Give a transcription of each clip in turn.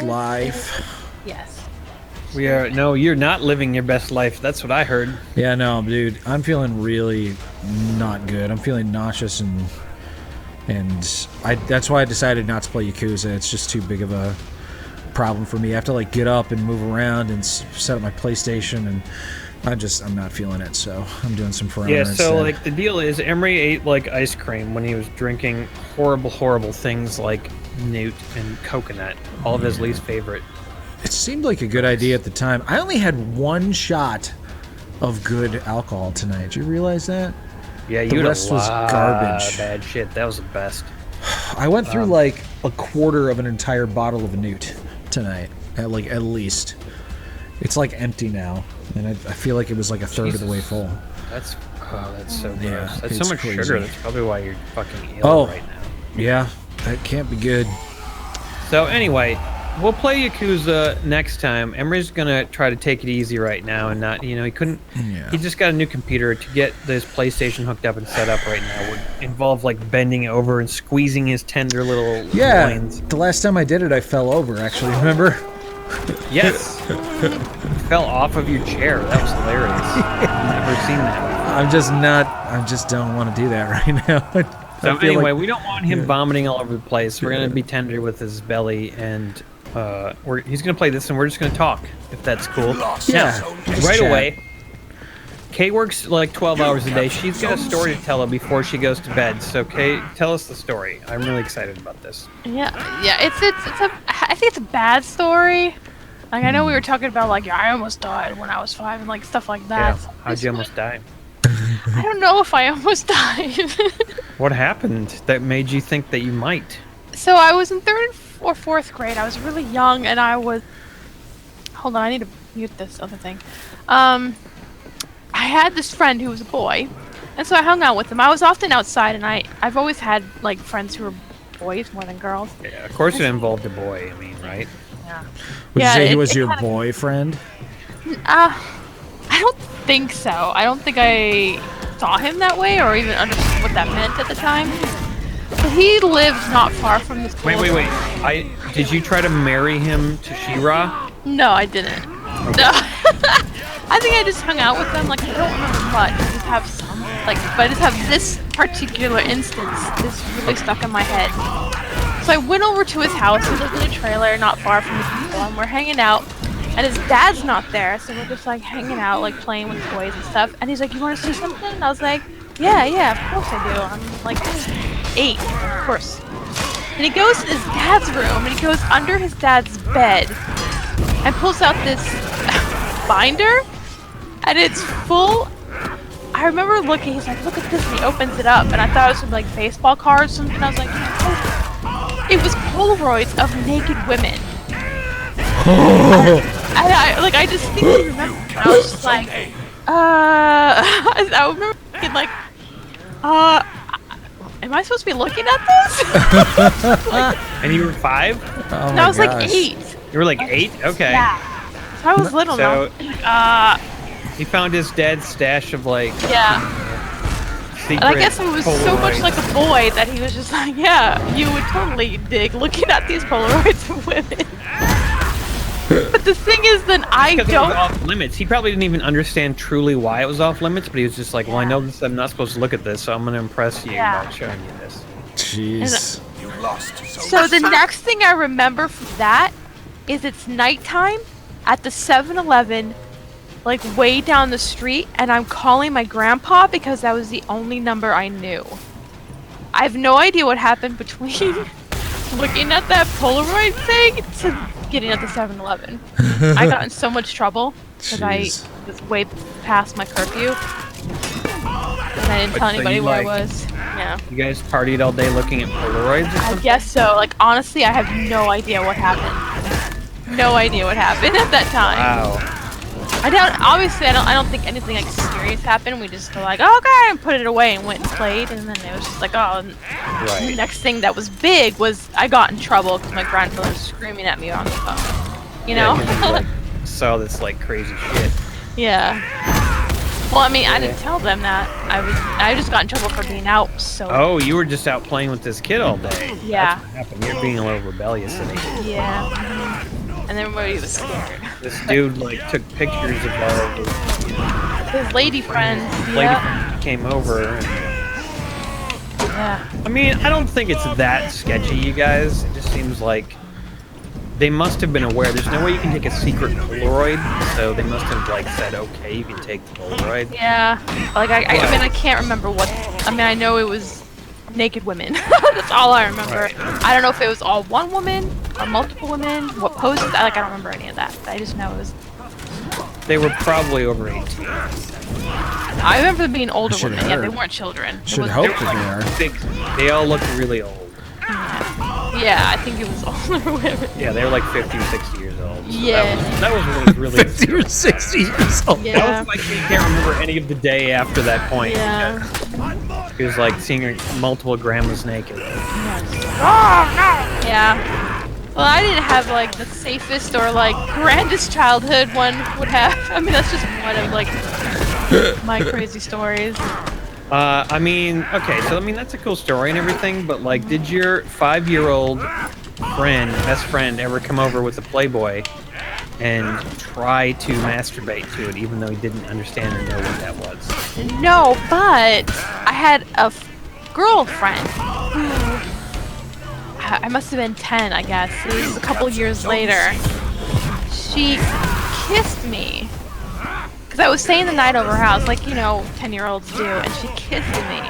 life. Yes. No, you're not living your best life. That's what I heard. Yeah, no, dude. I'm feeling really not good. I'm feeling nauseous and that's why I decided not to play Yakuza. It's just too big of a problem for me. I have to like get up and move around and set up my PlayStation, and I'm not feeling it. So I'm doing some Forever. Yeah. So instead. like the deal is, Emery ate like ice cream when he was drinking horrible things like newt and coconut. All of his least favorite. It seemed like a good idea at the time. I only had one shot of good alcohol tonight. Do you realize that? Yeah, the rest was garbage. Bad shit. That was the best. I went through like a quarter of an entire bottle of Newt tonight, at least. It's like empty now, and I feel like it was like a third of the way full. That's so gross. Yeah, That's it's so much crazy. sugar. That's probably why you're fucking ill right now. Yeah, that can't be good. So anyway, we'll play Yakuza next time. Emery's gonna try to take it easy right now and not, he couldn't. Yeah. He just got a new computer. To get this PlayStation hooked up and set up right now would involve like bending over and squeezing his tender little loins. The last time I did it, I fell over. Actually, remember? Yes. You fell off of your chair. That was hilarious. I've never seen that. I just don't want to do that right now. So anyway, we don't want him vomiting all over the place. We're gonna be tender with his belly, and he's gonna play this, and we're just gonna talk, if that's cool. Yeah. Right away. Kay works like 12 hours a day. She's got a story to tell her before she goes to bed. So Kay, tell us the story. I'm really excited about this. Yeah. I think it's a bad story. Like I know we were talking about like I almost died when I was 5 and like stuff like that. Yeah. How'd you almost die? I don't know if I almost died. What happened that made you think that you might? So I was in 3rd or 4th grade. I was really young, and I was. Hold on, I need to mute this other thing. I had this friend who was a boy, and so I hung out with him. I was often outside, and I've always had like friends who were boys more than girls. Yeah, of course it involved a boy. I mean, right? Yeah. Would you say he was your boyfriend? I don't think so. I don't think I saw him that way or even understood what that meant at the time. But he lived not far from the school. Wait. Did you try to marry him to She-Ra? No, I didn't. Okay. No. I think I just hung out with them. Like, I don't remember much. I just have some. Like, but I just have this particular instance. This really stuck in my head. So I went over to his house. He lived in a trailer not far from the people, and we're hanging out. And his dad's not there, so we're just like hanging out, like playing with toys and stuff. And he's like, "You want to see something?" And I was like, Yeah, of course I do. I'm like 8, of course. And he goes to his dad's room, and he goes under his dad's bed, and pulls out this binder, and it's full. I remember looking. He's like, "Look at this," and he opens it up, and I thought it was some like baseball cards or something. And I was like, "Oh." It was Polaroids of naked women. And I distinctly remember. And I was just like, I remember thinking like, am I supposed to be looking at this? And you were 5? Oh and I was like 8. You were like 8? Okay. Yeah. So I was little. So now. He found his dad's stash of like. Yeah. And I guess I was so much like a boy that he was just like, yeah, you would totally dig looking at these Polaroids of women. But the thing is that I don't. It was off limits. He probably didn't even understand truly why it was off limits, but he was just like, well, I know this, I'm not supposed to look at this, so I'm going to impress you by showing you this. Jeez. You lost so the next thing I remember from that is it's nighttime at the 7-Eleven, like way down the street, and I'm calling my grandpa because that was the only number I knew. I have no idea what happened between looking at that Polaroid thing to getting at the 7-Eleven. I got in so much trouble because I was way past my curfew. And I didn't tell anybody where I was. Yeah. You guys partied all day looking at Polaroids or something? I guess so. Like, honestly, I have no idea what happened. No idea what happened at that time. Wow. I don't think anything like serious happened. We just were like, oh, okay, and put it away and went and played, and then it was just like, oh. Right. The next thing that was big was I got in trouble because my grandfather was screaming at me on the phone. You know? Yeah, you, like, saw this like crazy shit. Yeah. Well, I mean, I didn't tell them that. I just got in trouble for being out. So. Oh, you were just out playing with this kid all day. Yeah. That's what happened. You're being a little rebellious today. Yeah. and everybody was scared. This dude like took pictures of all His lady friends. his lady friends came over. And, Yeah. I mean, I don't think it's that sketchy, you guys. It just seems like they must have been aware. There's no way you can take a secret Polaroid, so they must have like said, okay, you can take the Polaroid. Yeah. Like I mean, I can't remember what. I mean, I know it was naked women. That's all I remember. Right. I don't know if it was all one woman or multiple women. What poses? I don't remember any of that. I just know it was. They were probably over 18. I remember them being older Should women. Yeah, they heard. weren't children. It Should was- hope that they are. Big, they all looked really old. Yeah, I think it was older women. Yeah, they were like 50 or 60 years old. So Yeah. That was really 50 or 60 years old. Yeah. That was like, you can't remember any of the day after that point. Yeah. It was like seeing her multiple grandmas naked. Yeah. Well, I didn't have like the safest or like grandest childhood one would have. I mean, that's just one of like my crazy stories. I mean, okay, so I mean that's a cool story and everything, but like, did your 5-year-old friend, best friend, ever come over with a Playboy and try to masturbate to it, even though he didn't understand or know what that was? No, but I had a girlfriend who I must have been 10, I guess. It was a couple years later. She kissed me. Because I was staying the night over her house, like, 10-year-olds do, and she kissed me.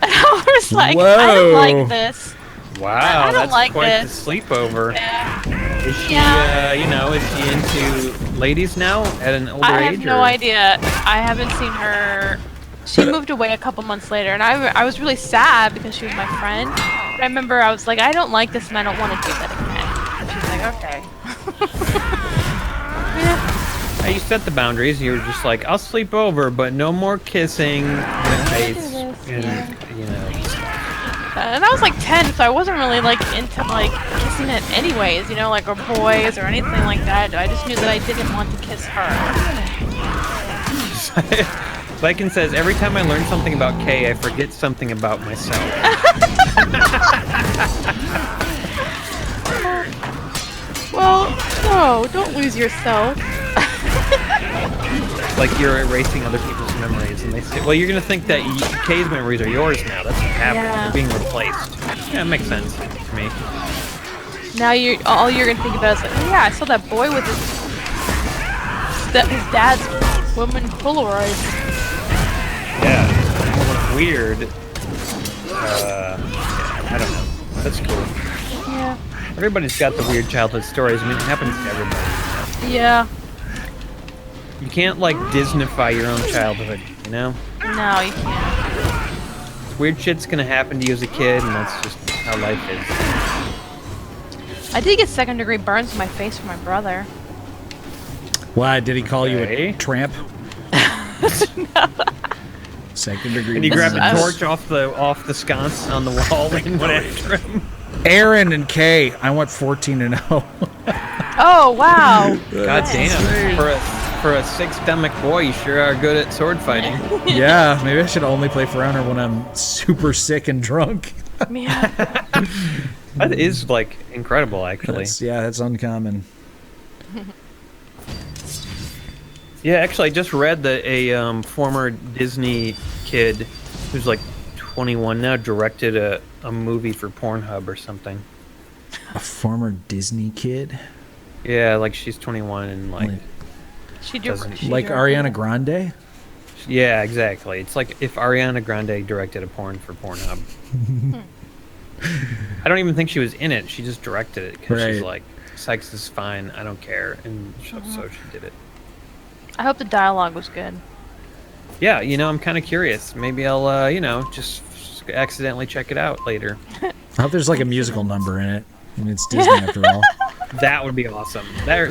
And I was like, I don't Whoa. like this. Wow, I don't that's like quite this. the sleepover. Yeah. Is she, Yeah. is she into ladies now at an older I age? have no or- idea. I haven't seen her. She moved away a couple months later, and I was really sad because she was my friend. But I remember I was like, I don't like this, and I don't want to do that again. And she's like, okay. Yeah. You set the boundaries. You were just like, I'll sleep over, but no more kissing in the face, and And I was like 10, so I wasn't really like into like kissing it anyways, like or boys or anything like that. I just knew that I didn't want to kiss her. Lycan says, every time I learn something about Kay, I forget something about myself. Well, no, don't lose yourself. Like you're erasing other people's memories, and they say, well, you're gonna think that Kay's memories are yours now. That's what happened. Yeah. They're being replaced. Yeah, it makes sense to me. Now all you're gonna think about is like, oh yeah, I saw that boy with his dad's woman Polaroid. Yeah, it looks weird. I don't know. That's cool. Yeah. Everybody's got the weird childhood stories. I mean, it happens to everybody. Yeah. You can't like Disneyfy your own childhood, you know? No, you can't. Weird shit's gonna happen to you as a kid, and that's just how life is. I did get second-degree burns to my face from my brother. Why did he call you Okay. a tramp? Second degree. And you grabbed a I was- torch off the sconce on the wall and went after him. Aaron and Kay. I went 14-0. Oh wow. God damn! For a sick stomach boy, you sure are good at sword fighting. Yeah, maybe I should only play for honor when I'm super sick and drunk. Yeah. That is like incredible, actually. That's uncommon. Yeah, actually, I just read that a former Disney kid who's like 21 now directed a movie for Pornhub or something. A former Disney kid? Yeah, like she's 21 and like Doesn't- Like Ariana Grande? yeah, exactly. It's like if Ariana Grande directed a porn for Pornhub. I don't even think she was in it. She just directed it because she's Right. like, "Sex is fine. I don't care," and so she did it. I hope the dialogue was good. Yeah, I'm kind of curious. Maybe I'll, just accidentally check it out later. I hope there's like a musical number in it. I mean, it's Disney after all. That would be awesome.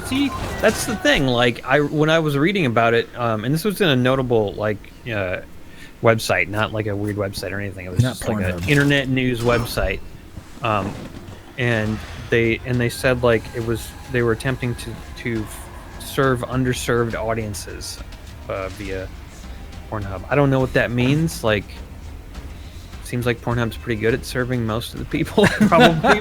See, that's the thing. Like, when I was reading about it, and this was in a notable website, not like a weird website or anything. It was Not just like Pornhub. an internet news website, and they said like they were attempting to serve underserved audiences via Pornhub. I don't know what that means. Like, seems like Pornhub's pretty good at serving most of the people, probably.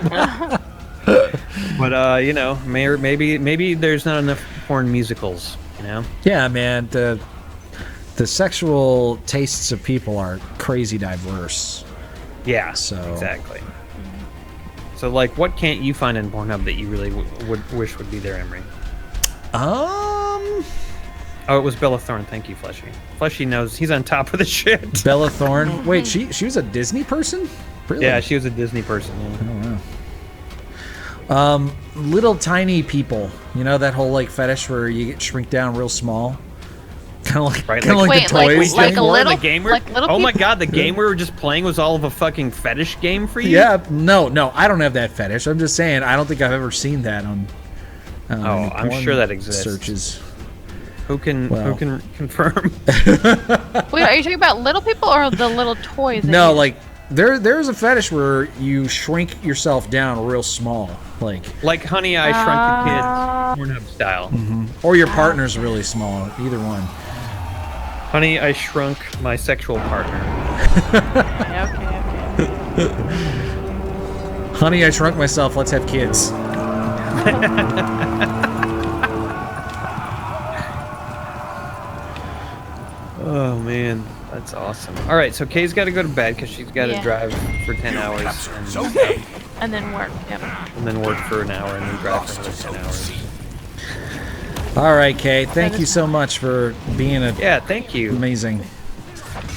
But you know, maybe there's not enough porn musicals. You know. Yeah, man. The sexual tastes of people are crazy diverse. Yeah. So exactly. So like, what can't you find in Pornhub that you really would wish would be there, Emery? Oh, it was Bella Thorne. Thank you, Fleshy. Fleshy knows he's on top of the shit. Bella Thorne. Wait, she was a Disney person? Really? Yeah, she was a Disney person. Yeah. Oh wow. Little tiny people. You know that whole like fetish where you get shrink down real small. Kind of like, Right, kind of like- like Wait, the like- toys. like thing. a little- the game like little oh my people? god, the game we were just playing was all of a fucking fetish game for you? Yeah, no, I don't have that fetish. I'm just saying, I don't think I've ever seen that on. any I'm porn sure that exists. Searches. Who can confirm? Wait, are you talking about little people or the little toys? that No, you- like there's a fetish where you shrink yourself down real small, like, Like Honey, I Shrunk the Kids, Pornhub style. or your partner's really small. Either one. Honey, I Shrunk my sexual partner. Okay. Honey, I shrunk myself. Let's have kids. Oh man, that's awesome. All right, so Kay's got to go to bed because she's got to Yeah. drive for 10 hours And then work. Yep. and then work for an hour and then drive for another 10 hours. All right, Kay. Thank you so much for being Yeah, thank you. amazing.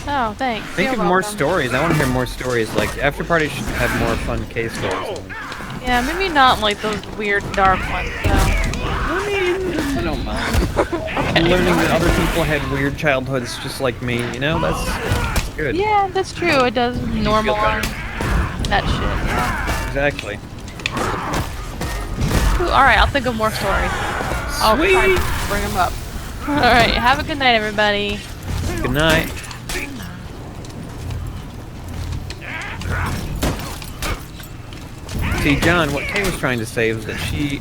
Oh, thanks. Think You're of more welcome. stories. I want to hear more stories. Like After Party should have more fun K stories. Yeah, maybe not like those weird dark ones. Though. I don't mind. Learning that other people had weird childhoods just like me, you know, that's good. Yeah, that's true. It does normalize that shit. Yeah. Exactly. Ooh, all right, I'll think of more stories. I'll try to bring them up. All right, have a good night, everybody. Good night. See, John, what Kay was trying to say was that she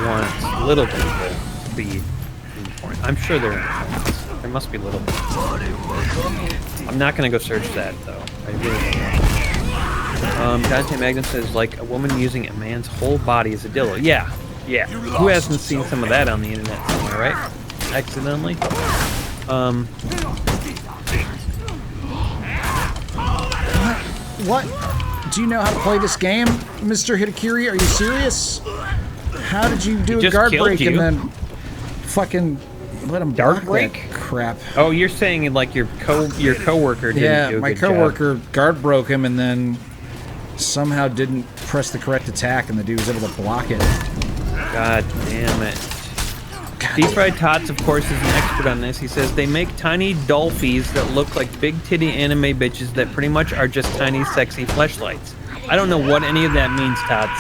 wants little people to be important. I'm sure there are. There must be little people. I'm not going to go search that, though. I really don't. Dante Magnum says, like a woman using a man's whole body as a dildo. Yeah, yeah. Who hasn't seen some of that on the internet somewhere, right? Accidentally. What? Do you know how to play this game, Mr. Hitakiri? Are you serious? How did you do a just guard killed break you. and then fucking let him Guard block break? that crap? Oh, you're saying like your coworker didn't do Yeah, a my good job. coworker guard broke him and then somehow didn't press the correct attack, and the dude was able to block it. God damn it. Deep Fried Tots, of course, is an expert on this. He says they make tiny dolphies that look like big titty anime bitches that pretty much are just tiny, sexy fleshlights. I don't know what any of that means, Tots.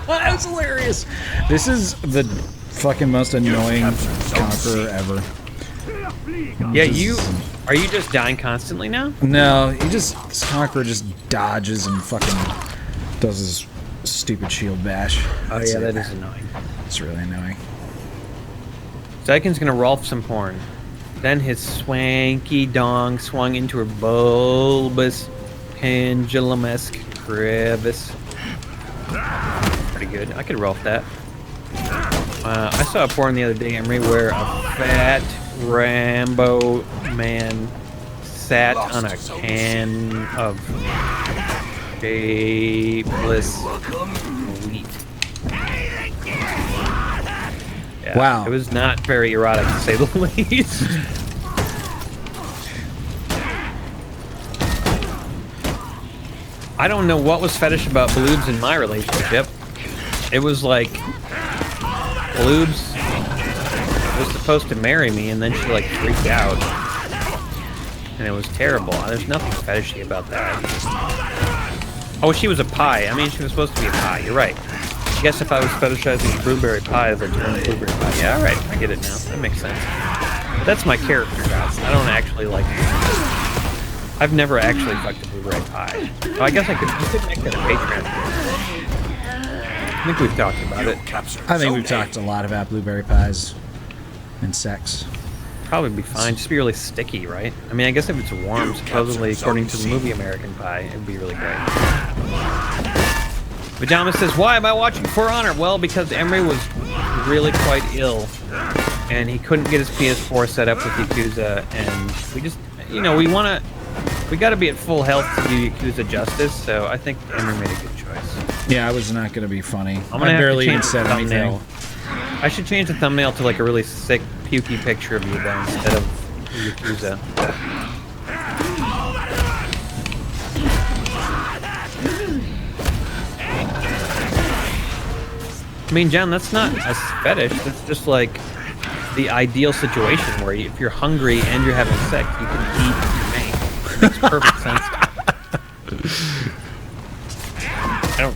That was hilarious. This is the fucking most annoying conqueror ever. Yeah, are you just dying constantly now? No, this conqueror just dodges and fucking does his stupid shield bash. Oh That's yeah, it. that is annoying. It's really annoying. Zykin's gonna Rolf some porn. Then his swanky dong swung into her bulbous, pendulum-esque crevice. Pretty good. I could Rolf that. I saw a porn the other day, Emery, where a fat Rambo man sat on a can of shapeless wheat. Yeah, Wow. It was not very erotic, to say the least. I don't know what was fetish about Bloobs in my relationship. It was like Bloobs was supposed to marry me, and then she like freaked out, and it was terrible. There's nothing fetishy about that. Oh, she was a pie. I mean, she was supposed to be a pie. You're right. I guess if I was fetishizing blueberry pie, the term blueberry pie. Yeah, all right, I get it now. That makes sense. But that's my character, guys. I don't actually like. I've never actually fucked a blueberry pie. Oh, I guess I could make that a Patreon. I think we've talked about it. I think we've talked a lot about blueberry pies and sex. Probably be fine. Just be really sticky, right? I mean, I guess if it's warm, supposedly, according to the movie American Pie, it'd be really great. Pajama says, why am I watching For Honor? Well, because Emery was really quite ill, and he couldn't get his PS4 set up with Yakuza, and we just, you know, we got to be at full health to do Yakuza justice, so I think Emery made a good choice. Yeah, I was not going to be funny. I'm gonna have barely to even change said the thumbnail. anything. I should change the thumbnail to like a really sick, pukey picture of you though, instead of Yakuza. I mean, John, that's not a fetish. That's just like the ideal situation where if you're hungry and you're having sex, you can eat your mate. It makes perfect sense.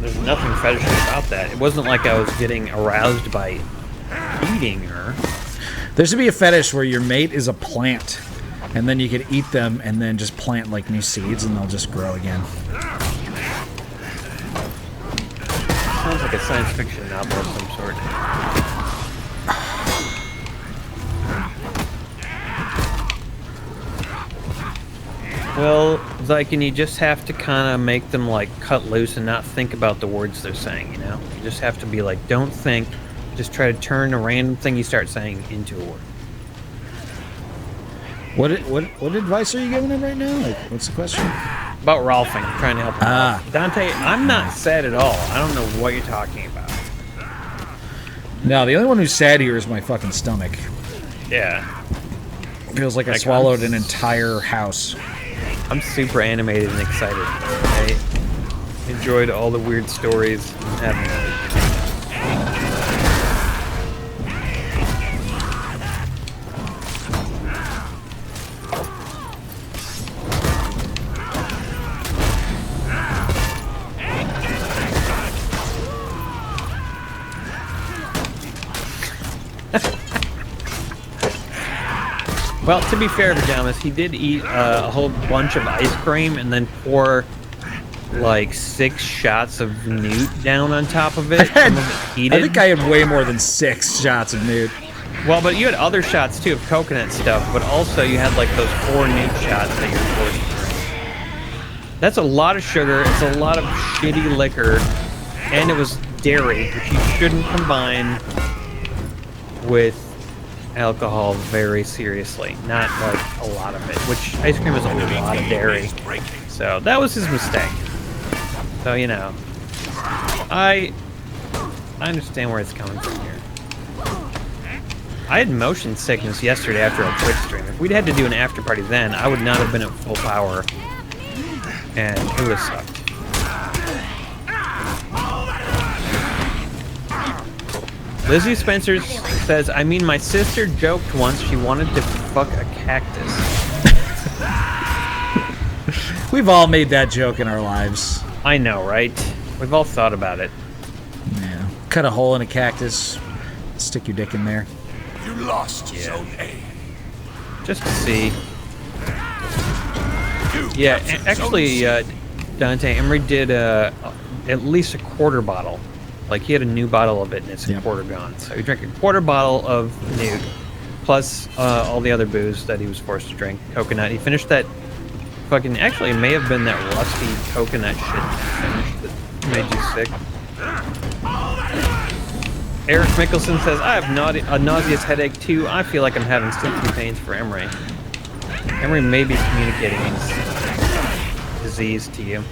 There's nothing fetishy about that. It wasn't like I was getting aroused by eating her. There should be a fetish where your mate is a plant, and then you could eat them and then just plant like new seeds and they'll just grow again. Sounds like a science fiction novel of some sort. Well, Zyken, you just have to kind of make them like cut loose and not think about the words they're saying, you know? You just have to be like, don't think, just try to turn a random thing you start saying into a word. What advice are you giving him right now? Like, what's the question? About Rolfing, I'm trying to help him out. Dante, I'm not sad at all. I don't know what you're talking about. No, the only one who's sad here is my fucking stomach. Yeah. It feels like I swallowed an entire house. I'm super animated and excited. I enjoyed all the weird stories and having Well, to be fair, Pajamas, he did eat a whole bunch of ice cream and then pour like 6 shots of Newt down on top of it. Some of it heated. I think I had way more than 6 shots of Newt. Well, but you had other shots too of coconut stuff, but also you had like those 4 Newt shots that you're forced to drink. That's a lot of sugar, it's a lot of shitty liquor, and it was dairy, which you shouldn't combine with alcohol very seriously, not like a lot of it, which ice cream is a lot of dairy, so that was his mistake. So, you know, I understand where it's coming from here. I had motion sickness yesterday after a Twitch stream. If we'd had to do an after party then, I would not have been at full power, and it would have sucked. Lizzie Spencer says, I mean, my sister joked once she wanted to fuck a cactus. We've all made that joke in our lives. I know, right? We've all thought about it. Yeah. Cut a hole in a cactus, stick your dick in there. You lost Zone A. Just to see. Yeah, actually, Dante, Emery did at least a quarter bottle. Like, he had a new bottle of it, and it's a quarter gone. So he drank a quarter bottle of Newt, plus all the other booze that he was forced to drink. Coconut. He finished that fucking... Actually, it may have been that rusty coconut shit that made you sick. Eric Mickelson says, I have a nauseous headache, too. I feel like I'm having sympathy pains for Emery. Emery may be communicating his disease to you.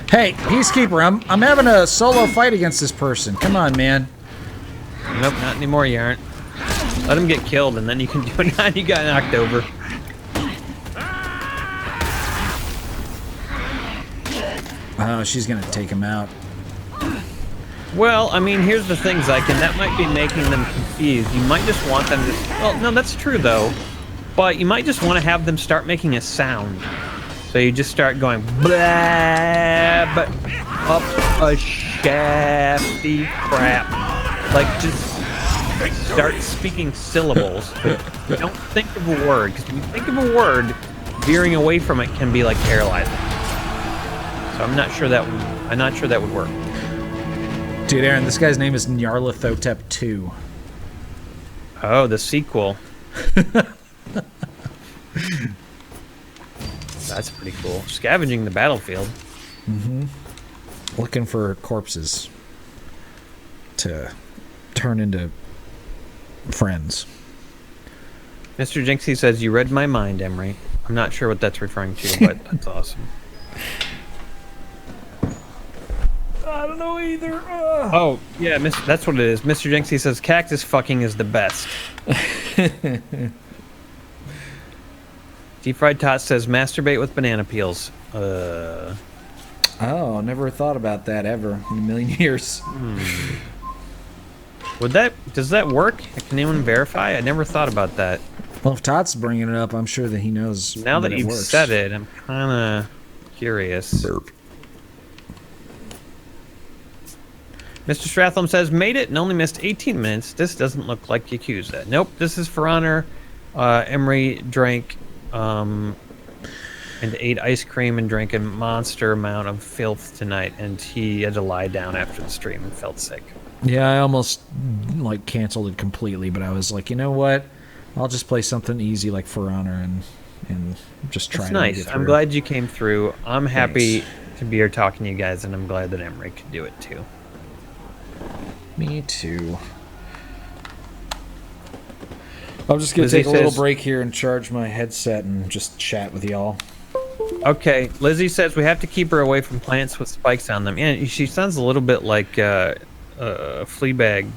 Hey, Peacekeeper, I'm having a solo fight against this person. Come on, man. Nope, not anymore, you aren't. Let him get killed, and then you can do it. Now you got knocked over. Oh, she's gonna take him out. Well, I mean, here's the thing, Zyken. That might be making them confused. You might just want them to... Well, no, that's true, though. But you might just want to have them start making a sound. So you just start going blab up a shafty crap. Like, just start speaking syllables. But don't think of a word, because when you think of a word, veering away from it can be like paralyzing. So I'm not sure that would work. Dude, Aaron, this guy's name is Nyarlathotep 2. Oh, the sequel. That's pretty cool. Scavenging the battlefield. Looking for corpses to turn into friends. Mr. Jinxie says, you read my mind, Emery. I'm not sure what that's referring to, but that's awesome. I don't know either. Oh, yeah, that's what it is. Mr. Jinxie says, cactus fucking is the best. Deep Fried Tot says, masturbate with banana peels. Oh, never thought about that ever in a million years. Does that work? Can anyone verify? I never thought about that. Well, if Todd's bringing it up, I'm sure that he knows. Now that you've works. said it, I'm kind of curious. Burp. Mr. Stratholm says, made it and only missed 18 minutes. This doesn't look like Yakuza. Nope, this is For Honor. Emery drank and ate ice cream and drank a monster amount of filth tonight, and he had to lie down after the stream and felt sick. Yeah, I almost canceled it completely, but I was like, you know what? I'll just play something easy like For Honor and just try. It's to nice. get I'm through. glad you came through. I'm happy Thanks. to be here talking to you guys, and I'm glad that Emery could do it too. Me too. I'm just gonna Lizzie take a little says- break here and charge my headset and just chat with y'all. Okay, Lizzie says we have to keep her away from plants with spikes on them. Yeah, she sounds a little bit like Fleabag.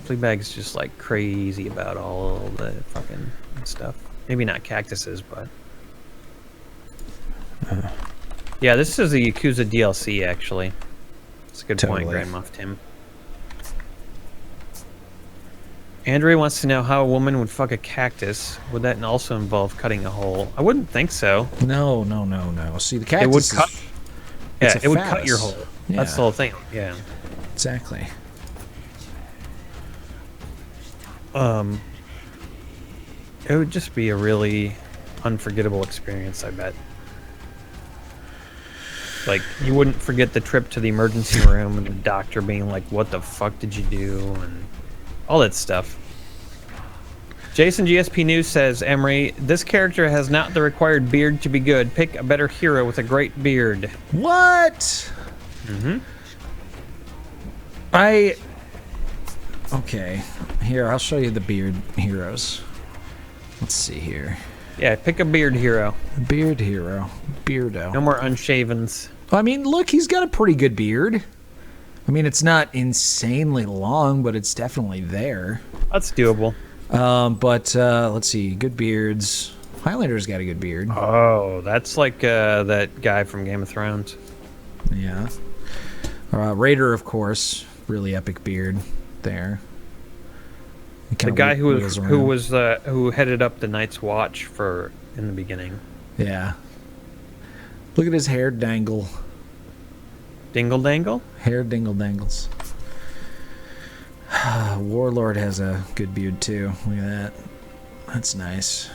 Fleabag's just like crazy about all the fucking stuff. Maybe not cactuses, but yeah, this is a Yakuza DLC actually. It's a good point, Totally. Grand Moff Tim. Andrea wants to know how a woman would fuck a cactus. Would that also involve cutting a hole? I wouldn't think so. No. See, the cactus It would is- cut. it's Yeah, a it would cut your phallus. hole. Yeah. That's the whole thing. Yeah. Exactly. It would just be a really unforgettable experience, I bet. Like, you wouldn't forget the trip to the emergency room and the doctor being like, what the fuck did you do? And all that stuff. Jason GSP News says, Emery, this character has not the required beard to be good. Pick a better hero with a great beard. What? Mm-hmm. Okay. Here, I'll show you the beard heroes. Let's see here. Yeah, pick a beard hero. Beard hero. Beardo. No more unshavens. I mean, look, he's got a pretty good beard. I mean, it's not insanely long, but it's definitely there. That's doable. But let's see. Good beards. Highlander's got a good beard. Oh, that's like that guy from Game of Thrones. Yeah. Raider, of course. Really epic beard there. He The kinda guy wiggles around. who headed up the Night's Watch in the beginning. Yeah. Look at his hair dangle. Dingle Dangle? Hair dingle dangles. Warlord has a good beard too. Look at that. That's nice.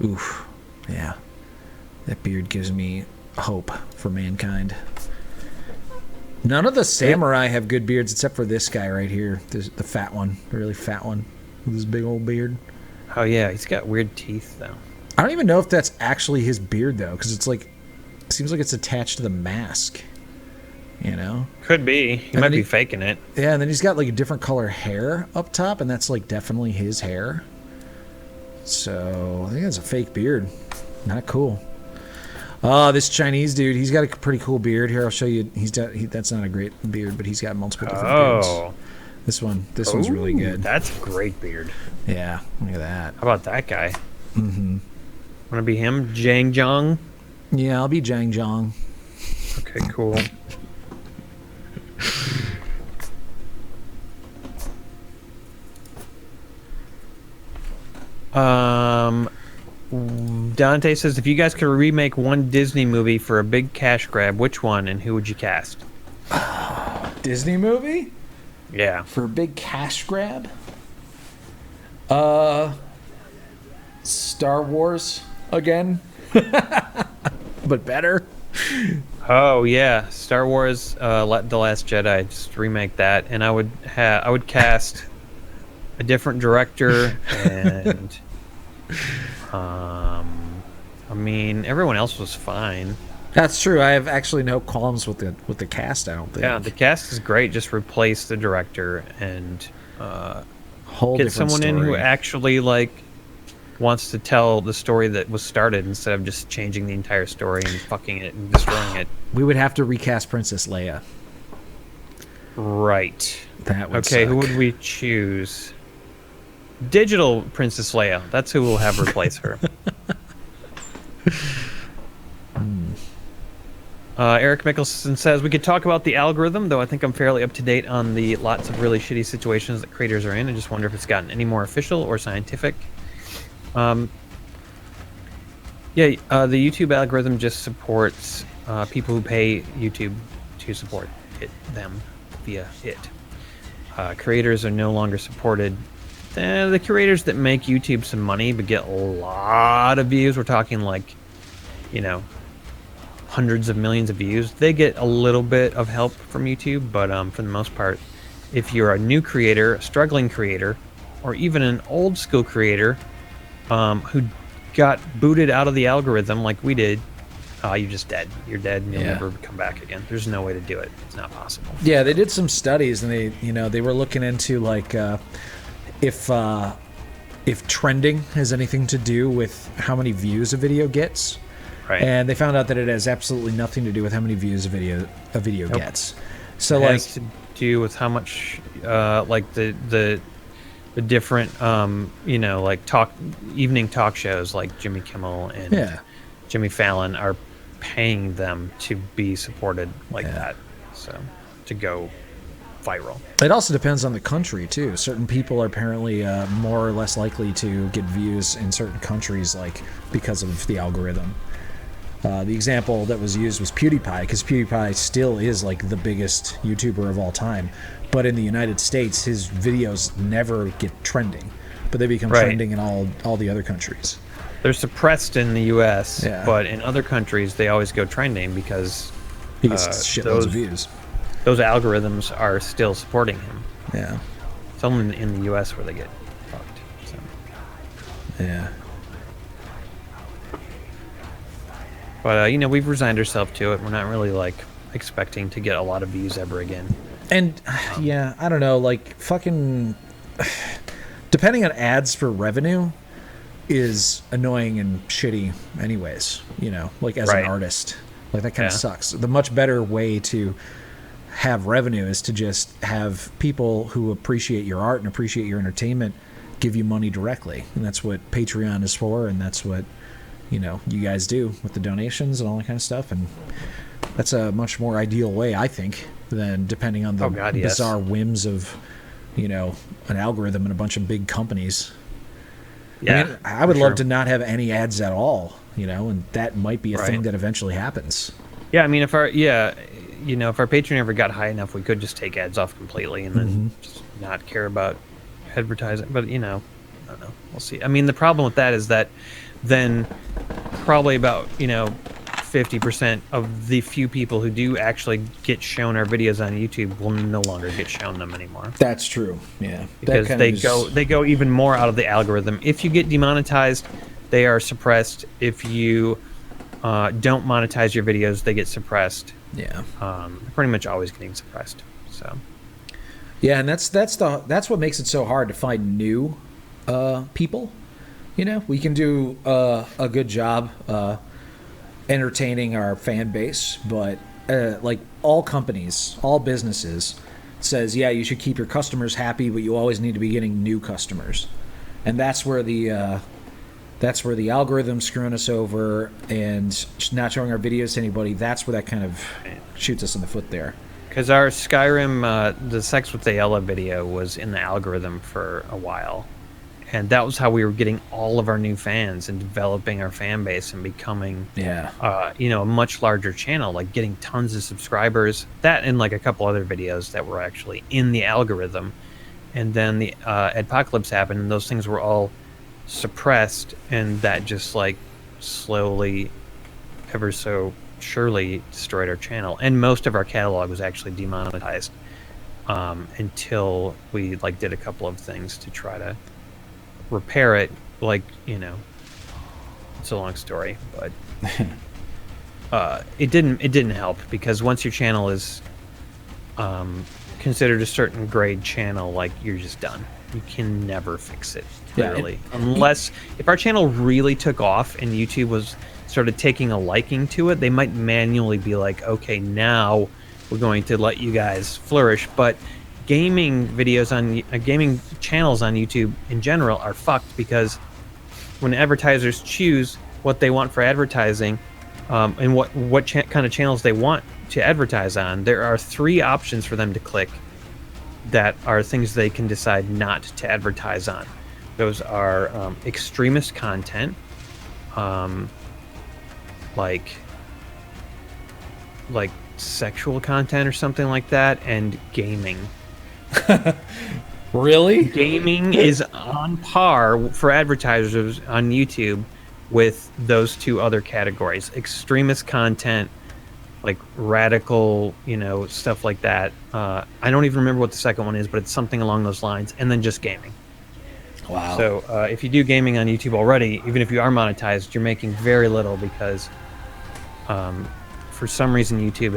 Oof. Yeah. That beard gives me hope for mankind. None of the samurai have good beards except for this guy right here. The fat one. The really fat one. With his big old beard. Oh yeah, he's got weird teeth though. I don't even know if that's actually his beard though, because it's like, it seems like it's attached to the mask. You know? Could be. He And might then be faking it. Yeah, and then he's got like a different color hair up top, and that's like definitely his hair. So I think that's a fake beard. Not cool. This Chinese dude, he's got a pretty cool beard. Here, I'll show you. That's not a great beard, but he's got multiple different beards. Oh. This one's really good. That's a great beard. Yeah, look at that. How about that guy? Mm-hmm. Wanna be him? Jang Jong? Yeah, I'll be Zhang Zhang. Okay, cool. Dante says, if you guys could remake one Disney movie for a big cash grab, which one and who would you cast? Disney movie? Yeah. For a big cash grab? Star Wars again? But better? Oh yeah, Star Wars: The Last Jedi. Just remake that, and I would cast a different director and I mean, everyone else was fine. That's true. I have actually no qualms with the cast. I don't think. Yeah, the cast is great. Just replace the director and Whole get different someone in who story. actually like wants to tell the story that was started instead of just changing the entire story and fucking it and destroying it. We would have to recast Princess Leia. Right. That would Okay, who suck. would we choose? Digital Princess Leia. That's who we'll have replace her. Eric Mickelson says, we could talk about the algorithm, though I think I'm fairly up to date on the lots of really shitty situations that creators are in. I just wonder if it's gotten any more official or scientific. The YouTube algorithm just supports people who pay YouTube to support them via it. Creators are no longer supported. The creators that make YouTube some money but get a lot of views, we're talking like, hundreds of millions of views, they get a little bit of help from YouTube, but for the most part, if you're a new creator, a struggling creator, or even an old school creator who got booted out of the algorithm like we did, you're just dead. You're dead and you'll never come back again. There's no way to do it. It's not possible. Yeah, they did some studies and they were looking into like if trending has anything to do with how many views a video gets. Right. And they found out that it has absolutely nothing to do with how many views a video gets. So it has to do with how much like the different like evening talk shows like Jimmy Kimmel and Jimmy Fallon are paying them to be supported like that, so to go viral. It also depends on the country too. Certain people are apparently more or less likely to get views in certain countries, like because of the algorithm. The example that was used was PewDiePie, because PewDiePie still is like the biggest YouTuber of all time. But in the United States, his videos never get trending, but they become trending in all the other countries. They're suppressed in the U.S., Yeah. but in other countries, they always go trending because He gets shitloads of views. those algorithms are still supporting him. Yeah. It's only in the U.S. where they get fucked. So. Yeah. But, we've resigned ourselves to it. We're not really, like, expecting to get a lot of views ever again. And, I don't know, like, fucking... Depending on ads for revenue is annoying and shitty anyways, like, as an artist. Like, that kind of sucks. The much better way to have revenue is to just have people who appreciate your art and appreciate your entertainment give you money directly. And that's what Patreon is for, and that's what... you guys do with the donations and all that kind of stuff, and that's a much more ideal way, I think, than depending on the bizarre whims of, an algorithm and a bunch of big companies. Yeah, I mean, I would love to not have any ads at all, and that might be a thing that eventually happens. Yeah, I mean, if our Patreon ever got high enough, we could just take ads off completely and then just not care about advertising. But I don't know. We'll see. I mean, the problem with that is that then probably about 50% of the few people who do actually get shown our videos on YouTube will no longer get shown them anymore. That's true. Yeah, because they go even more out of the algorithm. If you get demonetized, they are suppressed. If you don't monetize your videos, they get suppressed. Yeah, pretty much always getting suppressed. So yeah, and that's what makes it so hard to find new people. We can do a good job entertaining our fan base, but like all companies, all businesses says, you should keep your customers happy, but you always need to be getting new customers. And that's where the algorithm's screwing us over and not showing our videos to anybody. That's where that kind of shoots us in the foot there. Because our Skyrim, the Sex with Ayala video was in the algorithm for a while. And that was how we were getting all of our new fans and developing our fan base and becoming, a much larger channel, like getting tons of subscribers. That and like a couple other videos that were actually in the algorithm. And then the Adpocalypse happened, and those things were all suppressed, and that just like slowly, ever so surely destroyed our channel. And most of our catalog was actually demonetized until we like did a couple of things to try to repair it, like, you know, it's a long story, but it didn't help, because once your channel is considered a certain grade channel, like, you're just done. You can never fix it, literally. Unless, if our channel really took off and YouTube started taking a liking to it, they might manually be like, okay, now we're going to let you guys flourish. But gaming videos on gaming channels on YouTube in general are fucked, because when advertisers choose what they want for advertising, and what kind of channels they want to advertise on, there are 3 options for them to click that are things they can decide not to advertise on. Those are extremist content, like sexual content or something like that, and gaming. Really? Gaming is on par for advertisers on YouTube with those 2 other categories. Extremist content, like radical, you know, stuff like that. I don't even remember what the second one is, but it's something along those lines. And then just gaming. Wow. So if you do gaming on YouTube already, even if you are monetized, you're making very little, because for some reason YouTube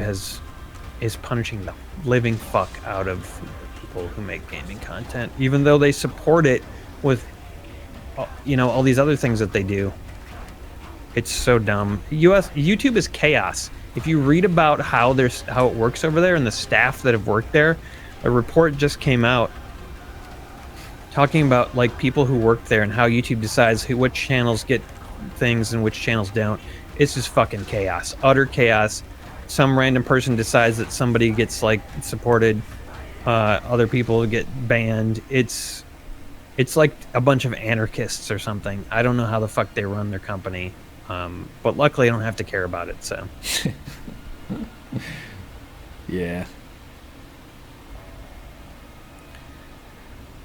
is punishing the living fuck out of people who make gaming content, even though they support it with, you know, all these other things that they do. It's so dumb. YouTube is chaos. If you read about how it works over there and the staff that have worked there, a report just came out talking about, like, people who work there and how YouTube decides which channels get things and which channels don't. It's just fucking chaos, utter chaos. Some random person decides that somebody gets, like, supported, other people get banned. It's like a bunch of anarchists or something. I don't know how the fuck they run their company. But luckily I don't have to care about it, so. Yeah.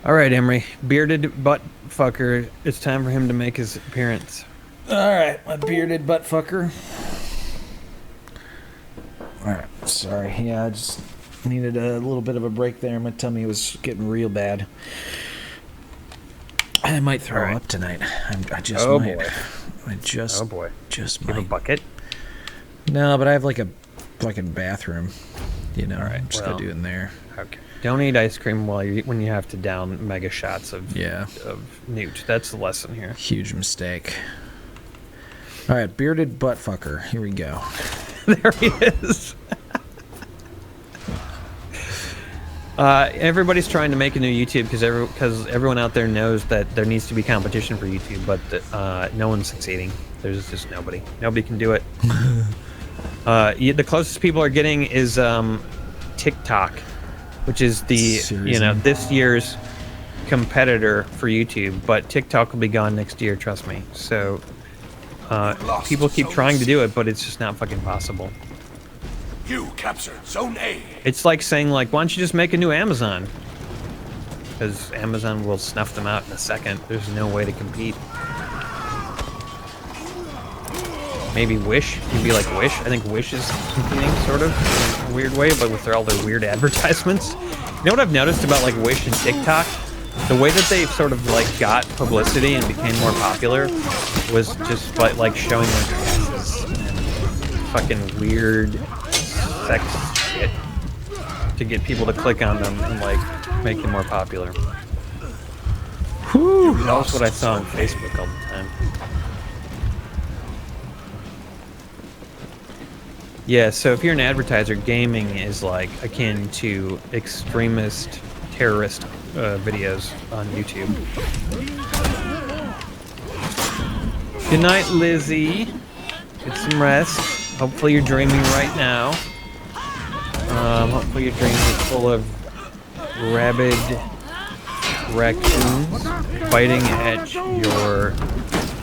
All right, Emery. Bearded butt fucker. It's time for him to make his appearance. All right, my bearded butt fucker. All right, sorry. Yeah, I just needed a little bit of a break there. My tummy was getting real bad. I might throw up tonight. I just might. Boy. I just. Oh boy. Just You have a might. bucket? No, but I have like a fucking bathroom. You know, right, I'm just gonna do it in there. Okay. Don't eat ice cream when you have to down mega shots of newt. That's the lesson here. Huge mistake. All right, bearded butt fucker. Here we go. There he is. Everybody's trying to make a new YouTube because everyone out there knows that there needs to be competition for YouTube, but no one's succeeding. There's just nobody. Nobody can do it. The closest people are getting is TikTok, which is this year's competitor for YouTube. But TikTok will be gone next year, trust me. So people keep trying to do it, but it's just not fucking possible. You captured Zone A. It's like saying, like, why don't you just make a new Amazon? Because Amazon will snuff them out in a second. There's no way to compete. Maybe Wish. You'd be like Wish. I think Wish is competing, sort of, in a weird way, but with all their weird advertisements. You know what I've noticed about, like, Wish and TikTok? The way that they sort of, like, got publicity and became more popular was just, like showing their asses and fucking weird sex shit to get people to click on them and, like, make them more popular. Whew, that's what I saw on Facebook all the time. Yeah, so if you're an advertiser, gaming is, like, akin to extremist, terrorist videos on YouTube. Good night, Lizzie. Get some rest. Hopefully you're dreaming right now. Hopefully your dreams are full of rabid raccoons biting at your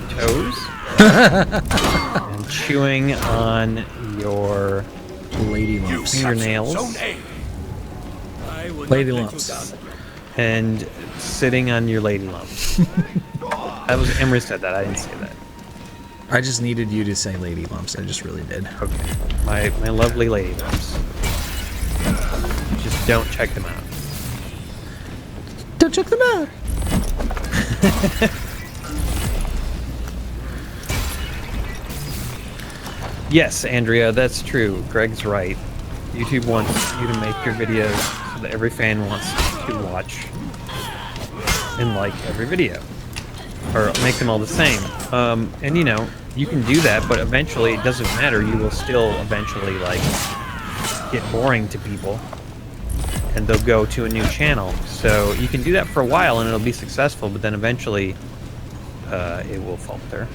toes and chewing on your lady lumps. fingernails Lady lumps. and sitting on your lady lumps. That was Emery said that. I didn't say that. I just needed you to say lady lumps. I just really did. Okay. My lovely lady lumps. Just don't check them out. Don't check them out. Yes, Andrea, that's true. Greg's right. YouTube wants you to make your videos so that every fan wants to watch and like every video. Or make them all the same. And you know, you can do that, but eventually it doesn't matter. You will still eventually like get boring to people and they'll go to a new channel. So you can do that for a while and it'll be successful, but then eventually it will falter.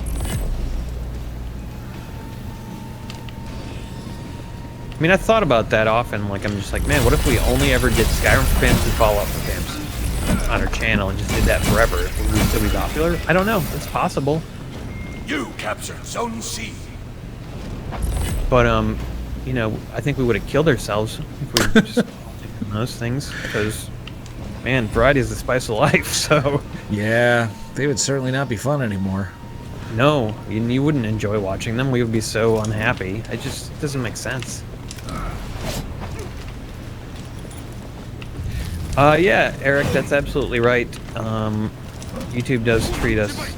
I mean, I thought about that often. Like, I'm just like, man, what if we only ever did Skyrim fans and Fallout fans on our channel and just did that forever? Would we still be popular? I don't know. It's possible. You captured Zone C. But, you know, I think we would have killed ourselves if we just did those things. Because, man, variety is the spice of life, so... Yeah, they would certainly not be fun anymore. No, you wouldn't enjoy watching them. We would be so unhappy. It just doesn't make sense. Yeah, Eric, that's absolutely right. YouTube does treat us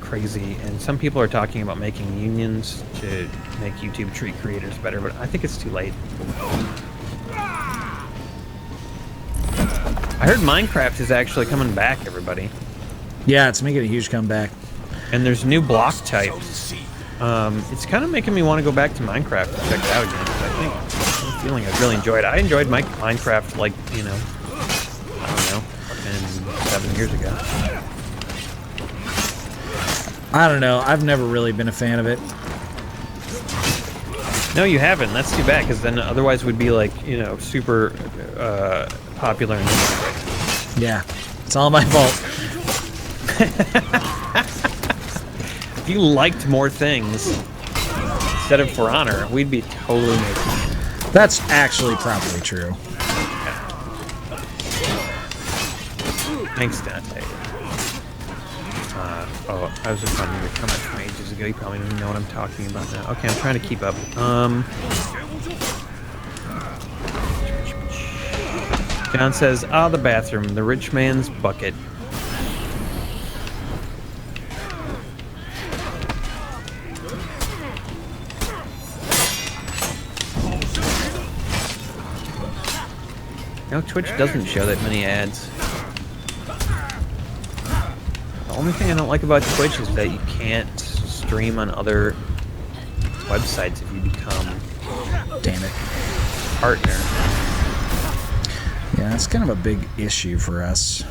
crazy, and some people are talking about making unions to make YouTube treat creators better, but I think it's too late. I heard Minecraft is actually coming back, everybody. Yeah, it's making a huge comeback. And there's new block types. It's kind of making me want to go back to Minecraft and check it out again, because I think I'm feeling I really enjoyed it. I enjoyed Minecraft, like, you know, I don't know, fucking 7 years ago. I don't know. I've never really been a fan of it. No, you haven't. That's too bad, because then otherwise we'd be, like, you know, super popular. Yeah, it's all my fault. If you liked more things instead of For Honor, we'd be totally making it. That's actually probably true. Thanks, Dante. Oh, I was just on your comment from ages ago. You probably don't even know what I'm talking about now. Okay, I'm trying to keep up. John says, the bathroom, the rich man's bucket. No, Twitch doesn't show that many ads. The only thing I don't like about Twitch is that you can't stream on other websites if you become Damn it. partner. Yeah, it's kind of a big issue for us.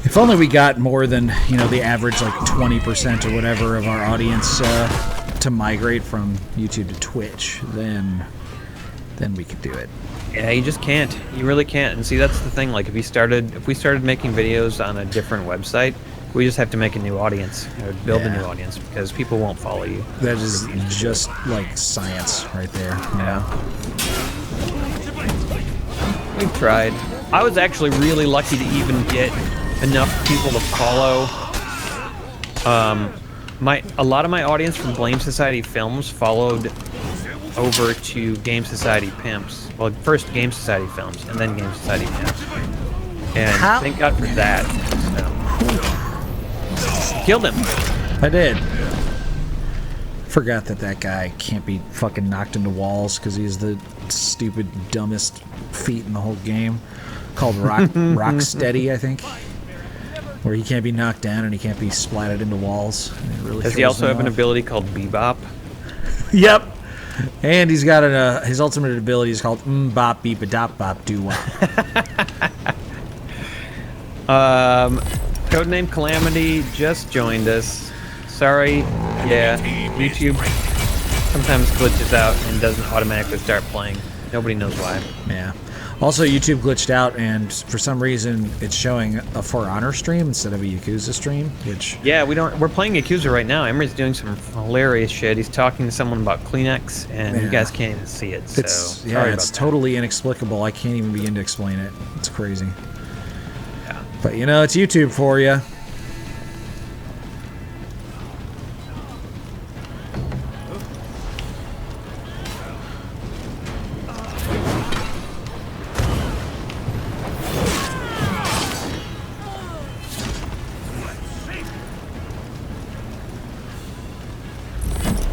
If only we got more than, you know, the average like 20% or whatever of our audience to migrate from YouTube to Twitch, then we could do it. Yeah, you just can't. You really can't. And see, that's the thing. Like, if we started making videos on a different website, we just have to make a new audience, or build a new audience, because people won't follow you. That is just like science right there. Yeah. We've tried. I was actually really lucky to even get enough people to follow. A lot of my audience from Blame Society Films followed over to Game Society Pimps. Well, first Game Society Films, and then Game Society Pimps. And thank God for that. So. Killed him. I did. Forgot that guy can't be fucking knocked into walls because he's the stupid, dumbest feat in the whole game. Called Rocksteady, I think. Where he can't be knocked down and he can't be splatted into walls. Really Does he also have an ability called Bebop? Yep. And he's got his ultimate ability is called bop beep a dop bop doo wop. Codename Calamity just joined us. Sorry, yeah, YouTube sometimes glitches out and doesn't automatically start playing. Nobody knows why. Yeah. Also, YouTube glitched out, and for some reason, it's showing a For Honor stream instead of a Yakuza stream, which... Yeah, we're playing Yakuza right now. Emery's doing some hilarious shit. He's talking to someone about Kleenex, and you guys can't even see it, so... It's totally inexplicable. I can't even begin to explain it. It's crazy. Yeah. But, you know, it's YouTube for you.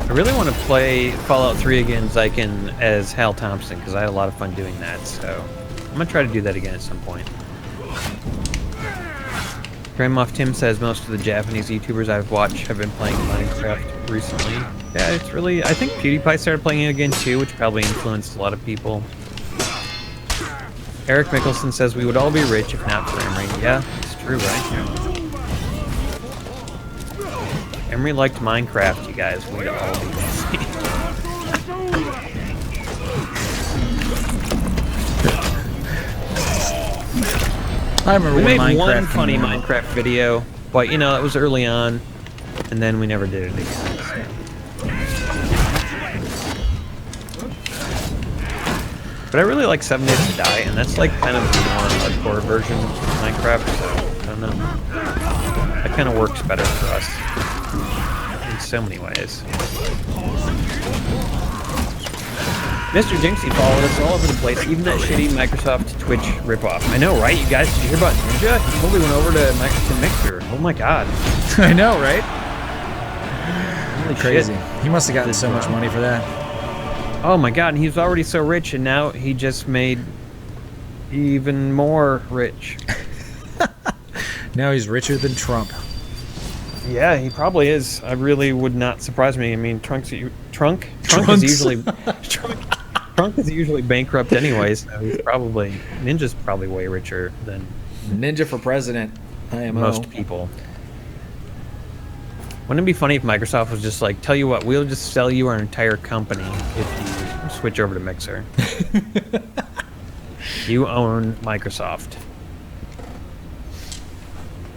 I really want to play Fallout 3 again, Zykin as Hal Thompson, because I had a lot of fun doing that. So I'm gonna try to do that again at some point. Grand Moff Tim says most of the Japanese YouTubers I've watched have been playing Minecraft recently. Yeah, it's really... I think PewDiePie started playing it again too, which probably influenced a lot of people. Eric Mickelson says we would all be rich if not for Emery. Yeah, it's true, right? Emery liked Minecraft, you guys. We'd all be wealthy. I remember we when made Minecraft one funny came out. Minecraft video, but you know, that was early on, and then we never did it again. So. But I really like 7 Days to Die, and that's like kind of the more hardcore version of Minecraft, so I don't know. That kind of works better for us in so many ways. Mr. Jinxie followed us all over the place, even that shitty Microsoft Twitch ripoff. I know, right? You guys, did you hear about Ninja? He totally went over to Mixer. Oh my god. I know, right? Holy Crazy. shit. He must have gotten so much money for that. Oh my god, and he was already so rich, and now he just made even more rich. Now he's richer than Trump. Yeah, he probably is. I really would not surprise me. I mean, Trunk is usually Trunk is usually bankrupt anyways. So he's probably Ninja's probably way richer than Ninja for president. IMO. most people. Wouldn't it be funny if Microsoft was just like, tell you what, we'll just sell you our entire company if you switch over to Mixer. You own Microsoft.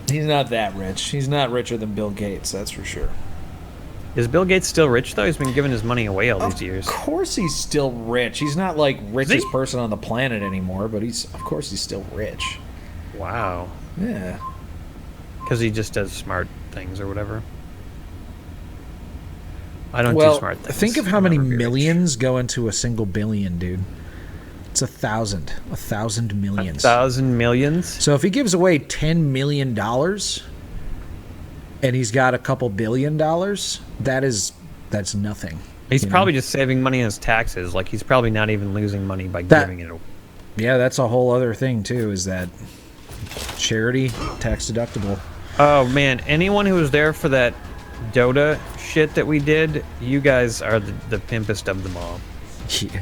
He's not that rich. He's not richer than Bill Gates, that's for sure. Is Bill Gates still rich though? He's been giving his money away all these years. Of course he's still rich. He's not like richest person on the planet anymore, but of course he's still rich. Wow. Yeah. Because he just does smart things or whatever. I don't do smart things. Think of how many I'll never be millions go into a single billion, dude. It's 1,000 millions. 1,000 millions? So if he gives away $10 million and he's got a couple $1 billion, that's nothing. He's probably just saving money on his taxes. Like, he's probably not even losing money by giving it away. Yeah, that's a whole other thing, too, is that charity, tax deductible. Oh, man. Anyone who was there for that Dota shit that we did, you guys are the pimpest of them all. Yeah.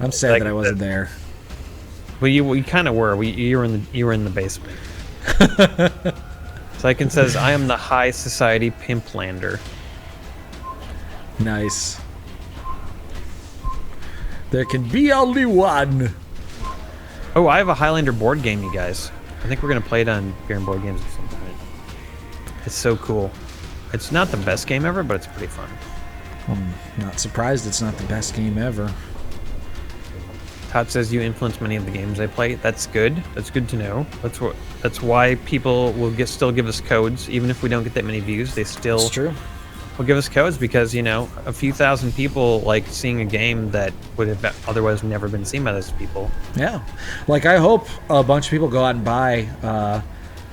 I'm sad that I wasn't there. Well, you kind of were. You were in the basement. Sykin says, "I am the high society pimplander." Nice. There can be only one. Oh, I have a Highlander board game, you guys. I think we're gonna play it on Beer and Board Games at some point. It's so cool. It's not the best game ever, but it's pretty fun. I'm not surprised it's not the best game ever. Todd says you influence many of the games I play. That's good. That's good to know. That's why people will still give us codes, even if we don't get that many views. They still will give us codes because, you know, a few thousand people like seeing a game that would have otherwise never been seen by those people. Yeah. Like, I hope a bunch of people go out and buy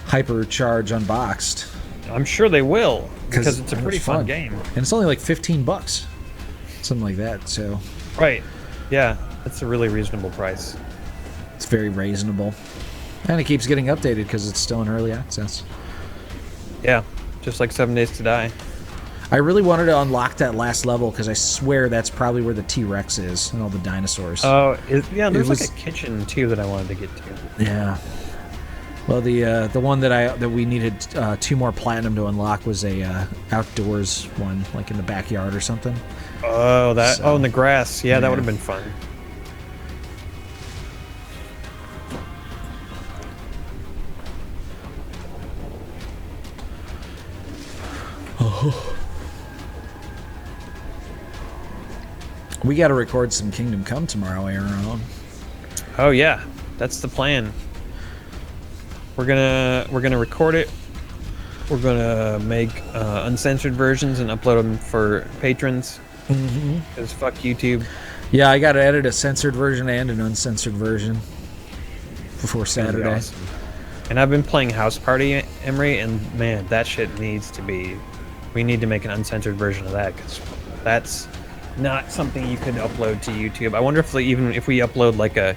Hypercharge Unboxed. I'm sure they will, because it's a pretty fun game. And it's only like $15. Something like that, so. Right. Yeah. That's a really reasonable price. It's very reasonable. And it keeps getting updated because it's still in early access. Yeah, just like 7 Days to Die. I really wanted to unlock that last level because I swear that's probably where the T-Rex is and all the dinosaurs. Oh, yeah, there's like a kitchen too that I wanted to get to. Yeah. Well, the one that we needed 2 more platinum to unlock was a outdoors one, like in the backyard or something. Oh, in the grass. Yeah, that would have been fun. We got to record some Kingdom Come tomorrow, Aaron. Oh yeah, that's the plan. We're gonna record it. We're gonna make uncensored versions and upload them for patrons. Because fuck YouTube. Yeah, I got to edit a censored version and an uncensored version before Saturday. Awesome. And I've been playing House Party, Emery, and man, that shit needs to be. We need to make an uncensored version of that because That's not something you could upload to YouTube. I wonder if even if we upload like a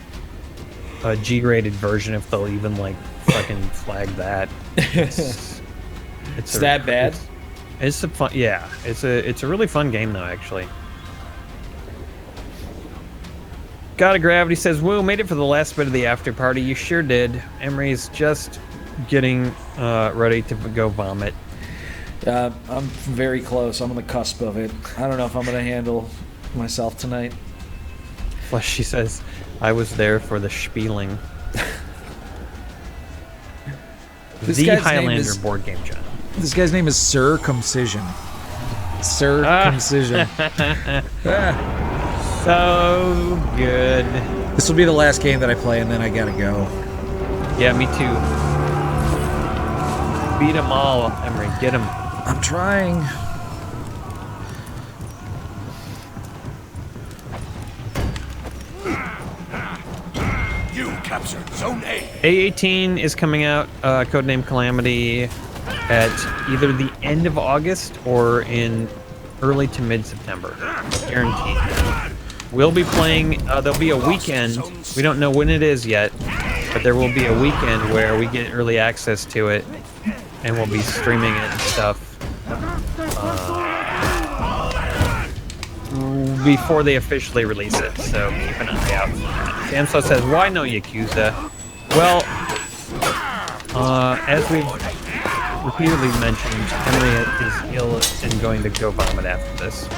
G-rated version, if they'll even like fucking flag that. It's that bad? It's a fun. Yeah, it's a really fun game though, actually. God of Gravity says, "Woo, made it for the last bit of the after party. You sure did." Emery's just getting ready to go vomit. I'm very close. I'm on the cusp of it. I don't know if I'm gonna handle myself tonight. Plus, she says, "I was there for the spieling." The Highlander board game, John. This guy's name is Circumcision. Circumcision. So good. This will be the last game that I play, and then I gotta go. Yeah, me too. Beat them all, Emery. Get them. I'm trying. You captured Zone A. A18 is coming out, codename Calamity, at either the end of August or in early to mid-September. Guaranteed. We'll be playing, there'll be a weekend, we don't know when it is yet, but there will be a weekend where we get early access to it, and we'll be streaming it and stuff before they officially release it, so keep an eye out for that. Samso says, "Why no Yakuza?" Well, as we've repeatedly mentioned, Henry is ill and going to go vomit after this.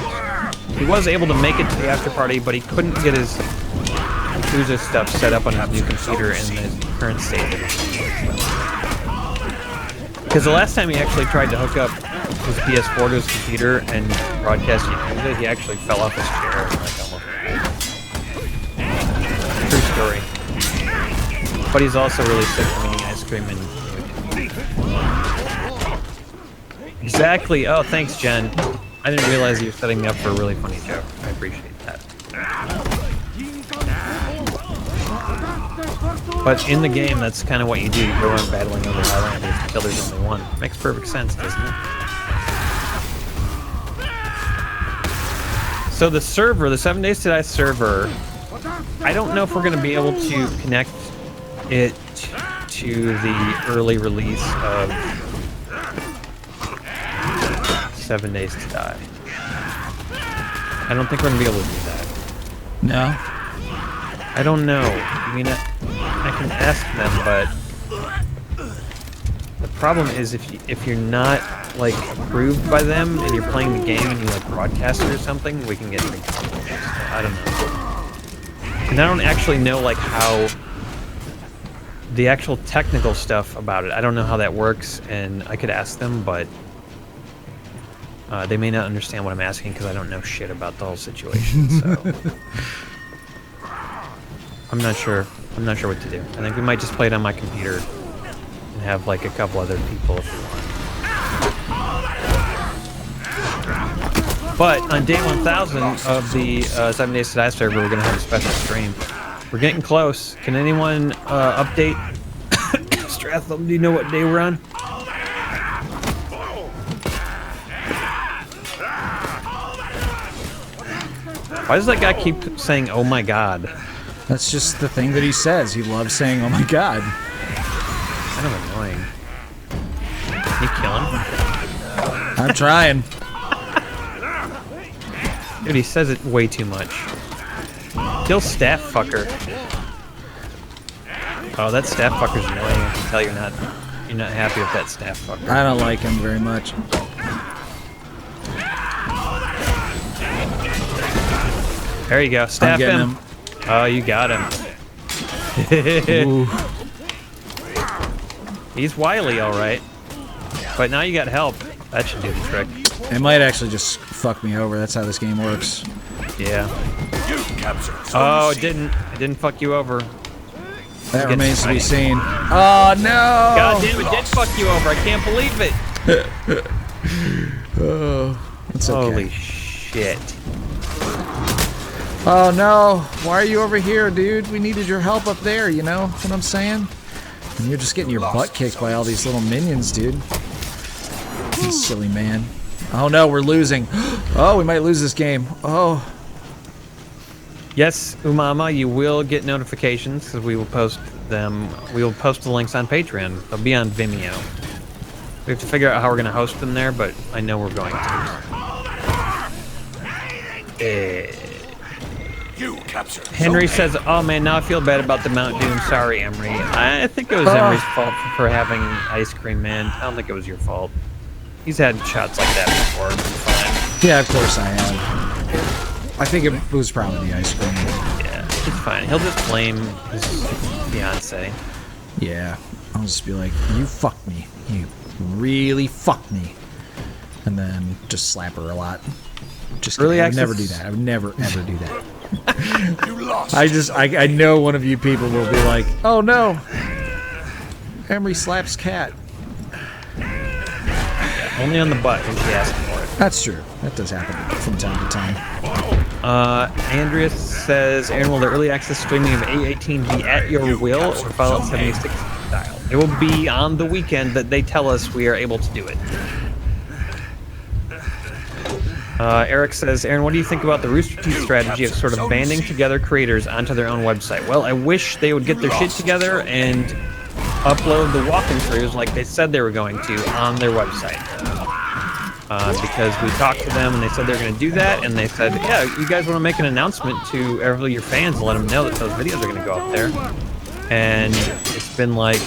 He was able to make it to the after party, but he couldn't get his Yakuza stuff set up on his new computer in the current state of it. Because the last time he actually tried to hook up his PS4 to his computer and broadcast Yakuza, he actually fell off his chair and like almost. True story. But he's also really sick from eating ice cream and. Exactly. Oh, thanks, Jen. I didn't realize you were setting me up for a really funny joke. I appreciate that. But in the game, that's kind of what you do. You go around battling other Highlanders until there's only one. Makes perfect sense, doesn't it? So the server, the 7 Days to Die server, I don't know if we're going to be able to connect it to the early release of 7 Days to Die. I don't think we're going to be able to do that. No? I don't know. I mean, I can ask them, but the problem is if you're not like approved by them and you're playing the game and you like broadcast it or something, we can get big problems. So, I don't know. And I don't actually know like how the actual technical stuff about it. I don't know how that works, and I could ask them, but they may not understand what I'm asking because I don't know shit about the whole situation. So. I'm not sure. I'm not sure what to do. I think we might just play it on my computer and have like a couple other people if we want. But on day 1000 of the 7 Days to Die server, we're gonna have a special stream. We're getting close. Can anyone update? Stratham, do you know what day we're on? Why does that guy keep saying, "Oh my God"? That's just the thing that he says. He loves saying, "Oh my God." Kind of annoying. Can you kill him? I'm trying. Dude, he says it way too much. Kill staff fucker. Oh, that staff fucker's annoying. I can tell you're not happy with that staff fucker. I don't like him very much. There you go. Staff him. Oh, you got him. He's wily, all right. But now you got help. That should do the trick. It might actually just fuck me over. That's how this game works. Yeah. You captured Oh, Zone it didn't. It didn't fuck you over. That remains to be seen. Oh no! God damn it! Did fuck you over. I can't believe it. Oh, it's okay. Holy shit. Oh no! Why are you over here, dude? We needed your help up there, you know what I'm saying? And you're just getting your butt kicked by all these little minions, dude. You silly man. Oh no, we're losing. Oh, we might lose this game. Oh. Yes, Umama, you will get notifications because we will post them. We will post the links on Patreon. They'll be on Vimeo. We have to figure out how we're going to host them there, but I know we're going to. You capture Henry Zone says, "Oh man, now I feel bad about the Mount Doom. Sorry, Emery. I think it was Emery's fault for having ice cream, man. I don't think it was your fault. He's had shots like that before. It's fine. Yeah, of course I have. I think it was probably the ice cream. Yeah, it's fine. He'll just blame his fiance. Yeah, I'll just be like, you fucked me. You really fucked me. And then just slap her a lot. Just Early kidding. I would never access- do that. I would never, ever do that. You lost. I know one of you people will be like, oh no, Emery slaps cat. Only on the butt when she asks for it. That's true. That does happen from time to time. Andreas says, Aaron, will the early access streaming of A18 be at your will or Fallout 76 style? It will be on the weekend that they tell us we are able to do it. Eric says, Aaron, what do you think about the Rooster Teeth strategy of sort of banding together creators onto their own website? Well, I wish they would get their shit together and upload the walking throughs like they said they were going to on their website. Because we talked to them and they said they were going to do that, and they said, yeah, you guys want to make an announcement to all your fans and let them know that those videos are going to go up there. And it's been like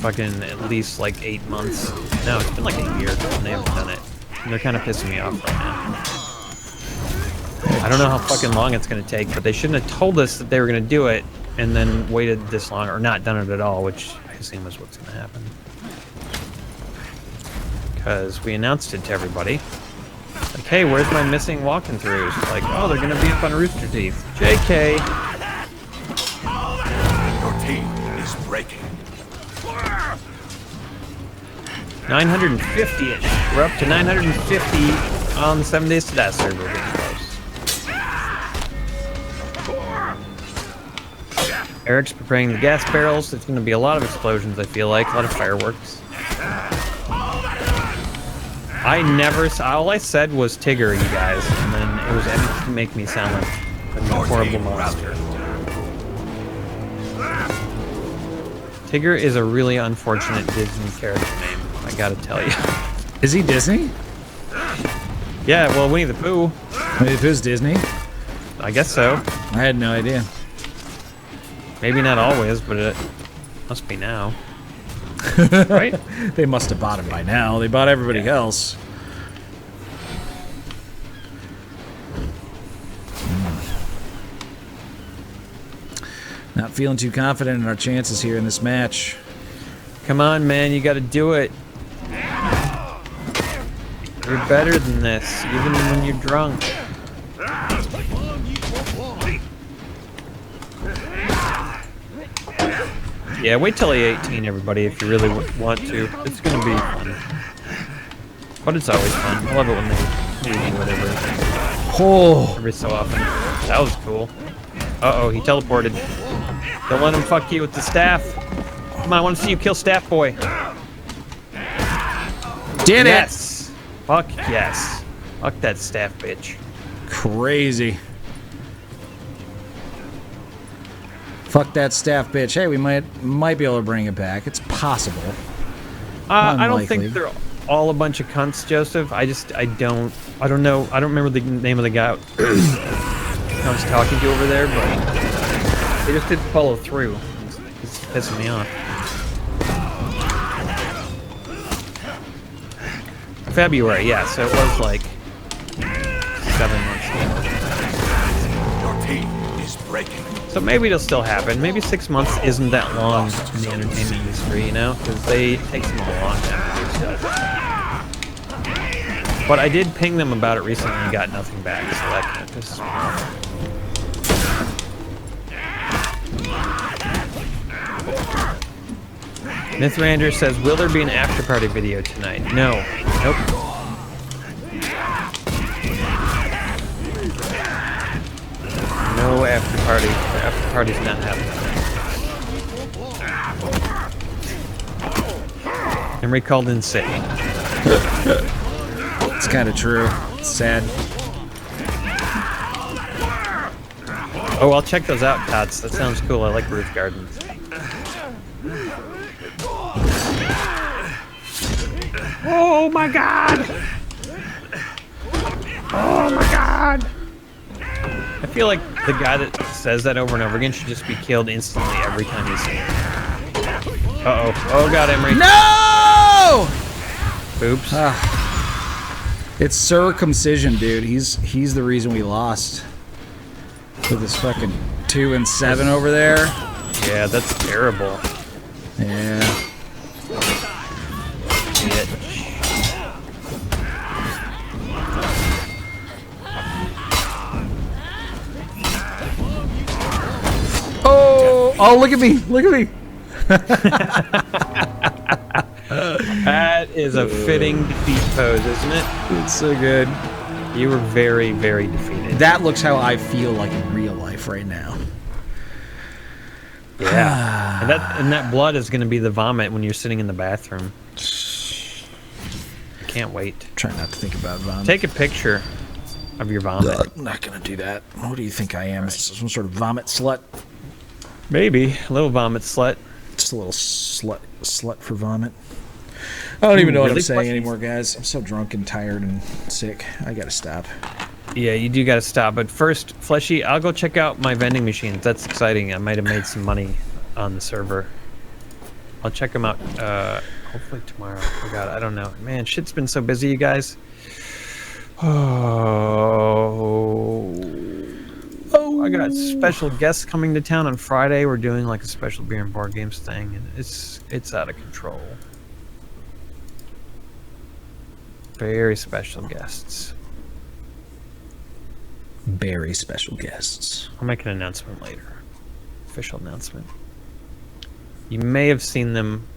fucking at least like 8 months. No, it's been like a year and they haven't done it. And they're kind of pissing me off right now. I don't know how fucking long it's going to take, but they shouldn't have told us that they were going to do it and then waited this long, or not done it at all, which I assume is what's going to happen. Because we announced it to everybody. Like, hey, where's my missing walking throughs? Like, oh, they're going to be up on Rooster Teeth. JK. Your team is breaking. 950-ish. We're up to 950 on the 7 Days to Die server. We're getting close. Eric's preparing the gas barrels. There's going to be a lot of explosions, I feel like. A lot of fireworks. I never saw... All I said was Tigger, you guys. And then it was edited to make me sound like a horrible monster. Tigger is a really unfortunate Disney character name, I gotta tell you. Is he Disney? Yeah, well, Winnie the Pooh. Winnie the Pooh's Disney? I guess so. I had no idea. Maybe not always, but it must be now. Right? They must have bought him by now. They bought everybody else. Not feeling too confident in our chances here in this match. Come on, man, you gotta do it. You're better than this, even when you're drunk. Yeah, wait till A18, everybody, if you really want to. It's gonna be fun. But it's always fun. I love it when they do whatever. Oh, Every so often. That was cool. Uh-oh, he teleported. Don't let him fuck you with the staff. Come on, I want to see you kill Staff Boy. did it! Yes! Fuck yes. Fuck that staff bitch. Crazy. Fuck that staff bitch. Hey, we might be able to bring it back. It's possible. I don't Unlikely. think they're all a bunch of cunts, Joseph. I don't know. I don't remember the name of the guy I was talking to over there, but they just didn't follow through. It's pissing me off. February, yeah, so it was like 7 months ago. Your team is breaking. So maybe it'll still happen. Maybe 6 months isn't that long in the entertainment industry, you know? Because it takes them a long time to do stuff. But I did ping them about it recently and got nothing back, so that kind of pisses me off. Mythrander says, will there be an after-party video tonight? No. Nope. No after-party. The after-party's not happening. Emery called in sick. It's kind of true. It's sad. Oh, I'll check those out, Tots. That sounds cool. I like roof gardens. Oh my god! Oh my god! I feel like the guy that says that over and over again should just be killed instantly every time you see it. Uh-oh. Oh god, Emery. No! Oops. It's circumcision, dude. He's the reason we lost. With this fucking 2 and 7 over there. Yeah, that's terrible. Yeah. Shit. Oh, look at me. Look at me. That is a fitting defeat pose, isn't it? It's so good. You were very, very defeated. That looks how I feel like in real life right now. Yeah. and that blood is going to be the vomit when you're sitting in the bathroom. I can't wait. Try not to think about vomit. Take a picture of your vomit. I'm not gonna do that. What do you think I am? Some sort of vomit slut? Maybe. A little vomit slut. Just a little slut for vomit. I don't even know what I'm really saying questions? anymore, guys. I'm so drunk and tired and sick. I gotta stop. Yeah, you do got to stop. But first, Fleshy, I'll go check out my vending machines. That's exciting. I might have made some money on the server. I'll check them out hopefully tomorrow. Oh, God, I don't know. Man, shit's been so busy, you guys. Oh, I got special guests coming to town on Friday. We're doing like a special beer and board games thing, and it's out of control. Very special guests. Very special guests. I'll make an announcement later. Official announcement. You may have seen them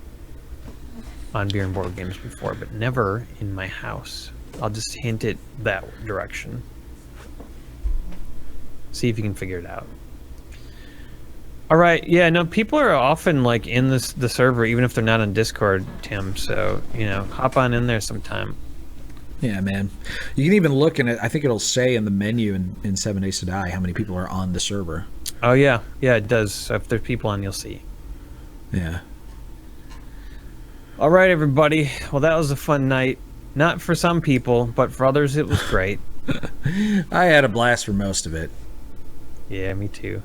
on beer and board games before, but never in my house. I'll just hint it that direction. See if you can figure it out. All right, yeah, no, people are often like in the server, even if they're not on Discord, Tim. So, you know, hop on in there sometime. Yeah, man. You can even look in it. I think it'll say in the menu in 7 Days to Die how many people are on the server. Oh, yeah. Yeah, it does. So if there's people on, you'll see. Yeah. All right, everybody. Well, that was a fun night. Not for some people, but for others, it was great. I had a blast for most of it. Yeah, me too.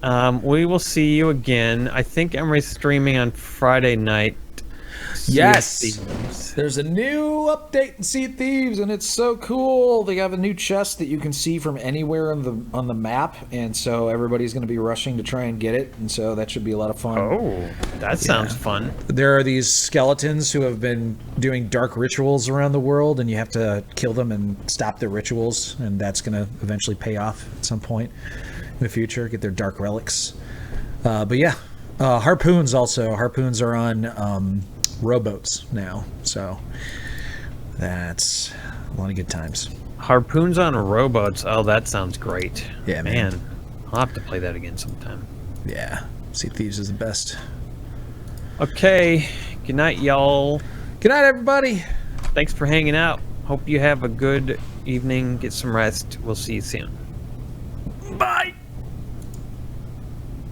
We will see you again. I think Emery's streaming on Friday night. Yes! There's a new update in Sea of Thieves, and it's so cool. They have a new chest that you can see from anywhere on the map, and so everybody's going to be rushing to try and get it, and so that should be a lot of fun. Oh, that sounds fun. There are these skeletons who have been doing dark rituals around the world, and you have to kill them and stop their rituals, and that's going to eventually pay off at some point in the future, get their dark relics. But yeah, harpoons also. Harpoons are on rowboats now, so that's a lot of good times. Harpoons on rowboats. Oh, that sounds great. Yeah, man. I'll have to play that again sometime. Yeah, Sea of Thieves is the best. Okay, good night, y'all. Good night, everybody. Thanks for hanging out. Hope you have a good evening. Get some rest. We'll see you soon. Bye.